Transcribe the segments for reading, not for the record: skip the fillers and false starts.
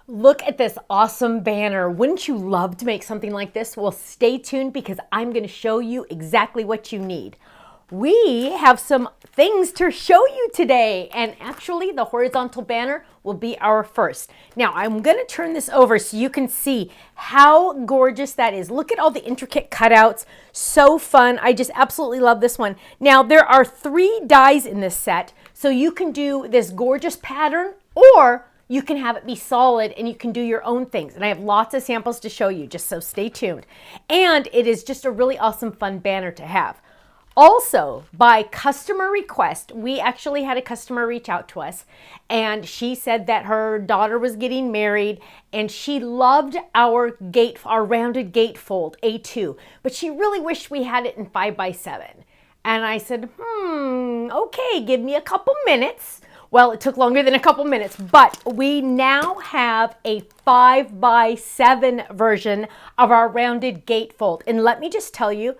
Look at this awesome banner. Wouldn't you love to make something like this? Well, stay tuned because I'm going to show you exactly what you need. We have some things to show you today, and actually the horizontal banner will be our first. Now I'm going to turn this over so you can see how gorgeous that is. Look at all the intricate cutouts. So fun. I just absolutely love this one. Now there are 3 dies in this set, so you can do this gorgeous pattern, or you can have it be solid and you can do your own things. And I have lots of samples to show you, just so stay tuned. And it is just a really awesome, fun banner to have. Also, by customer request, we actually had a customer reach out to us, and she said that her daughter was getting married and she loved our rounded gatefold A2, but she really wished we had it in 5x7. And I said, okay, give me a couple minutes. Well, it took longer than a couple minutes, but we now have a 5x7 version of our rounded gatefold. And let me just tell you,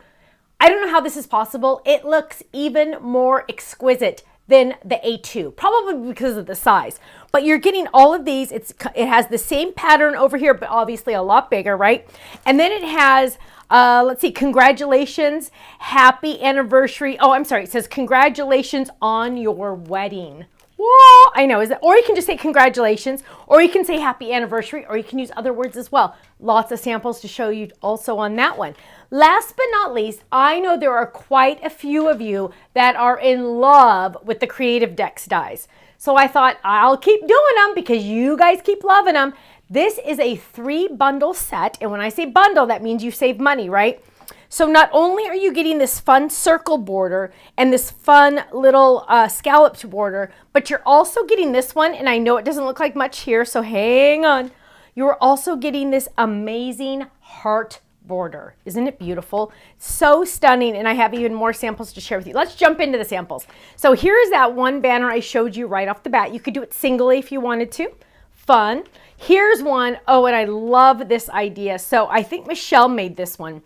I don't know how this is possible. It looks even more exquisite than the A2, probably because of the size. But you're getting all of these. It has the same pattern over here, but obviously a lot bigger, right? And then it has, let's see, congratulations, happy anniversary. Oh, I'm sorry. It says congratulations on your wedding. Whoa, I know, or you can just say congratulations, or you can say happy anniversary, or you can use other words as well. Lots of samples to show you also on that one. Last but not least, I know there are quite a few of you that are in love with the CreativeDex dies. So I thought I'll keep doing them because you guys keep loving them. This is a 3 bundle set, and when I say bundle, that means you save money, right? So not only are you getting this fun circle border and this fun little scalloped border, but you're also getting this one, and I know it doesn't look like much here, so hang on. You're also getting this amazing heart border. Isn't it beautiful? So stunning, and I have even more samples to share with you. Let's jump into the samples. So here's that one banner I showed you right off the bat. You could do it singly if you wanted to. Fun. Here's one. Oh, and I love this idea. So I think Michelle made this one.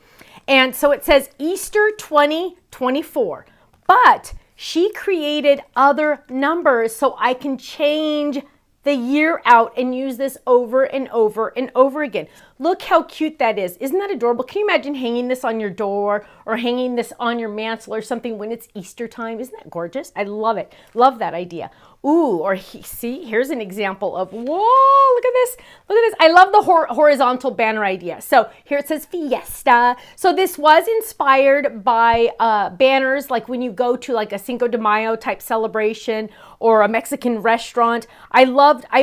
And so it says Easter 2024, but she created other numbers so I can change the year out and use this over and over and over again. Look how cute that is. Isn't that adorable? Can you imagine hanging this on your door or hanging this on your mantle or something when it's Easter time? Isn't that gorgeous? I love it. Love that idea. Ooh, or see, here's an example of, whoa, look at this. Look at this. I love the horizontal banner idea. So here it says Fiesta. So this was inspired by banners like when you go to like a Cinco de Mayo type celebration or a Mexican restaurant. I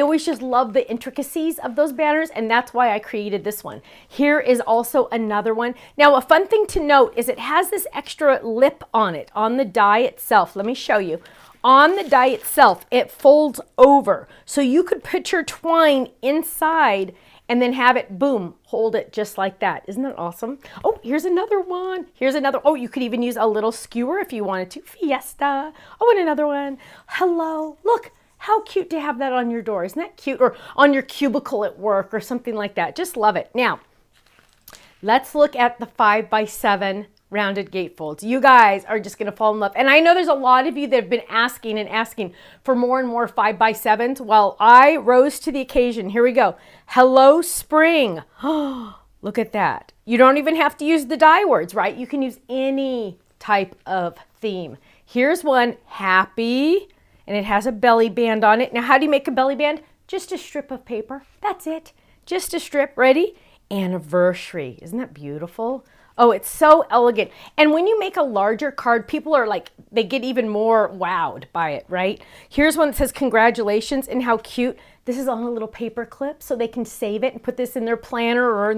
always just love the intricacies of those banners, and that's why I created this one. Here is also another one. Now, a fun thing to note is it has this extra lip on it, on the die itself. Let me show you. On the die itself, it folds over. So you could put your twine inside and then have it, boom, hold it just like that. Isn't that awesome? Oh, here's another one. Here's another. Oh, you could even use a little skewer if you wanted to. Fiesta. Oh, and another one. Hello. Look, how cute to have that on your door. Isn't that cute? Or on your cubicle at work or something like that. Just love it. Now, let's look at the 5x7 rounded gatefolds. You guys are just going to fall in love. And I know there's a lot of you that have been asking and asking for more and more 5x7s. Well, I rose to the occasion. Here we go. Hello, spring. Oh, look at that. You don't even have to use the die words, right? You can use any type of theme. Here's one, happy, and it has a belly band on it. Now, how do you make a belly band? Just a strip of paper. That's it. Just a strip. Ready? Anniversary. Isn't that beautiful? Oh, it's so elegant. And when you make a larger card, people are like, they get even more wowed by it, right? Here's one that says congratulations, and how cute. This is on a little paper clip so they can save it and put this in their planner or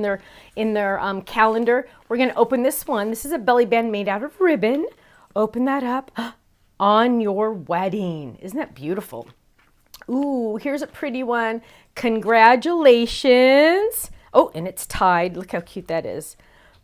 in their calendar. We're going to open this one. This is a belly band made out of ribbon. Open that up. On your wedding. Isn't that beautiful? Ooh, here's a pretty one. Congratulations. Oh, and it's tied. Look how cute that is.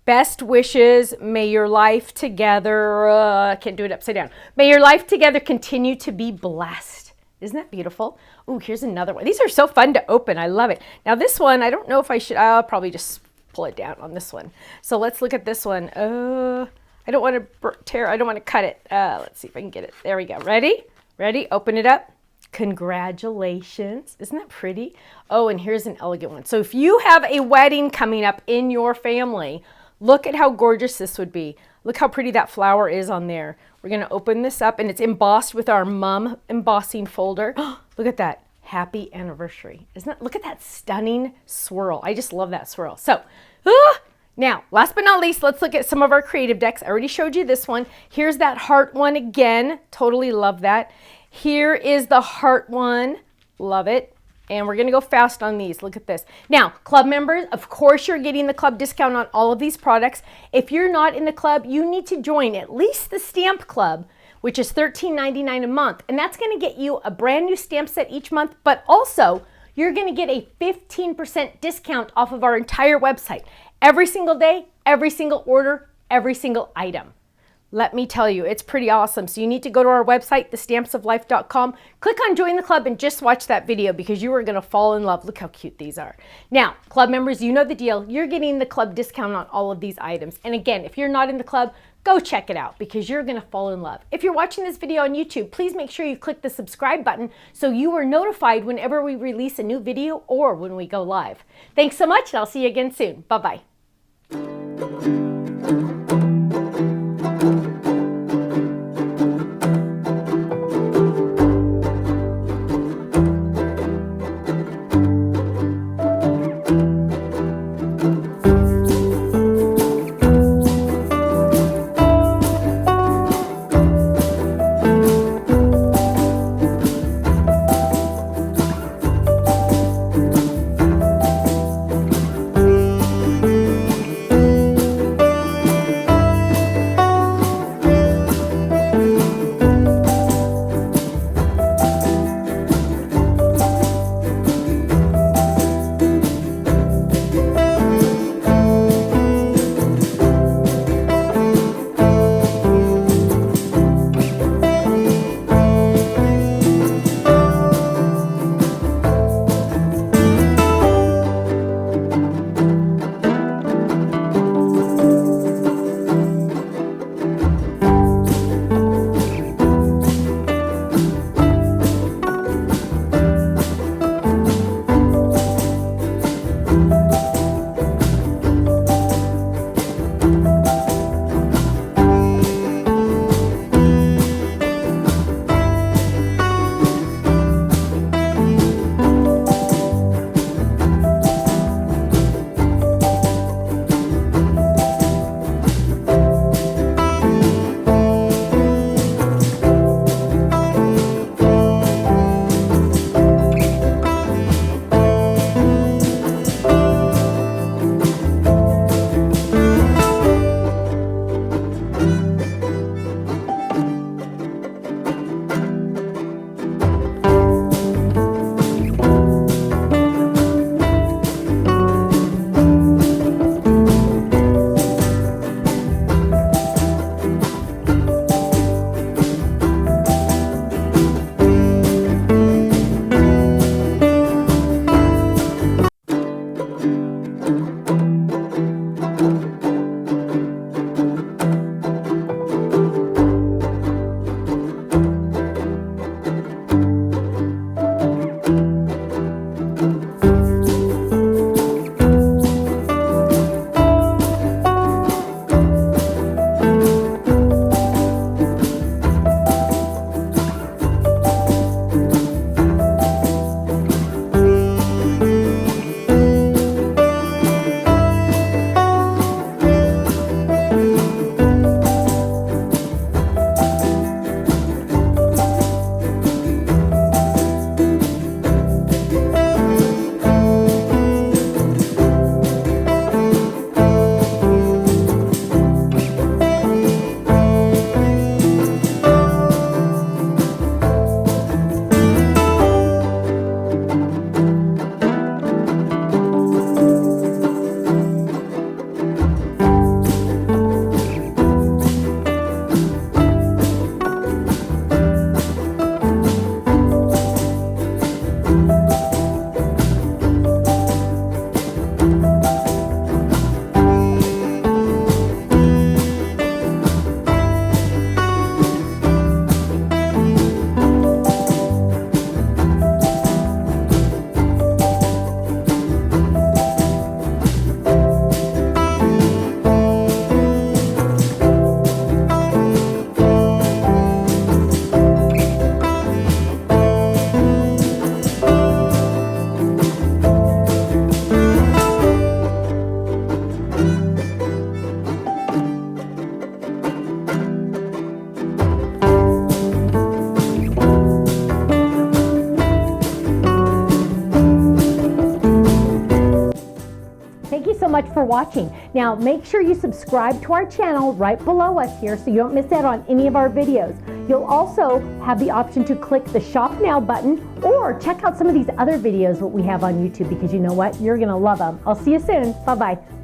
Best wishes, may your life together, I can't do it upside down. May your life together continue to be blessed. Isn't that beautiful? Oh, here's another one. These are so fun to open. I love it. Now this one, I don't know if I should, I'll probably just pull it down on this one. So let's look at this one. I don't want to tear, I don't want to cut it. Let's see if I can get it. There we go. Ready? Ready? Open it up. Congratulations. Isn't that pretty? Oh, and here's an elegant one. So if you have a wedding coming up in your family, look at how gorgeous this would be. Look how pretty that flower is on there. We're going to open this up, and it's embossed with our mum embossing folder. Look at that. Happy anniversary. Isn't that, look at that stunning swirl. I just love that swirl. So, now, last but not least, let's look at some of our creative decks. I already showed you this one. Here's that heart one again. Totally love that. Here is the heart one. Love it. And we're going to go fast on these. Look at this. Now, club members, of course, you're getting the club discount on all of these products. If you're not in the club, you need to join at least the stamp club, which is $13.99 a month. And that's going to get you a brand new stamp set each month, but also you're going to get a 15% discount off of our entire website. Every single day, every single order, every single item. Let me tell you, it's pretty awesome. So you need to go to our website, thestampsoflife.com, click on join the club and just watch that video because you are going to fall in love. Look how cute these are. Now, club members, you know the deal. You're getting the club discount on all of these items. And again, if you're not in the club, go check it out because you're going to fall in love. If you're watching this video on YouTube, please make sure you click the subscribe button so you are notified whenever we release a new video or when we go live. Thanks so much, and I'll see you again soon. Bye-bye. much for watching. Now, make sure you subscribe to our channel right below us here so you don't miss out on any of our videos. You'll also have the option to click the Shop Now button or check out some of these other videos that we have on YouTube, because you know what? You're going to love them. I'll see you soon. Bye-bye.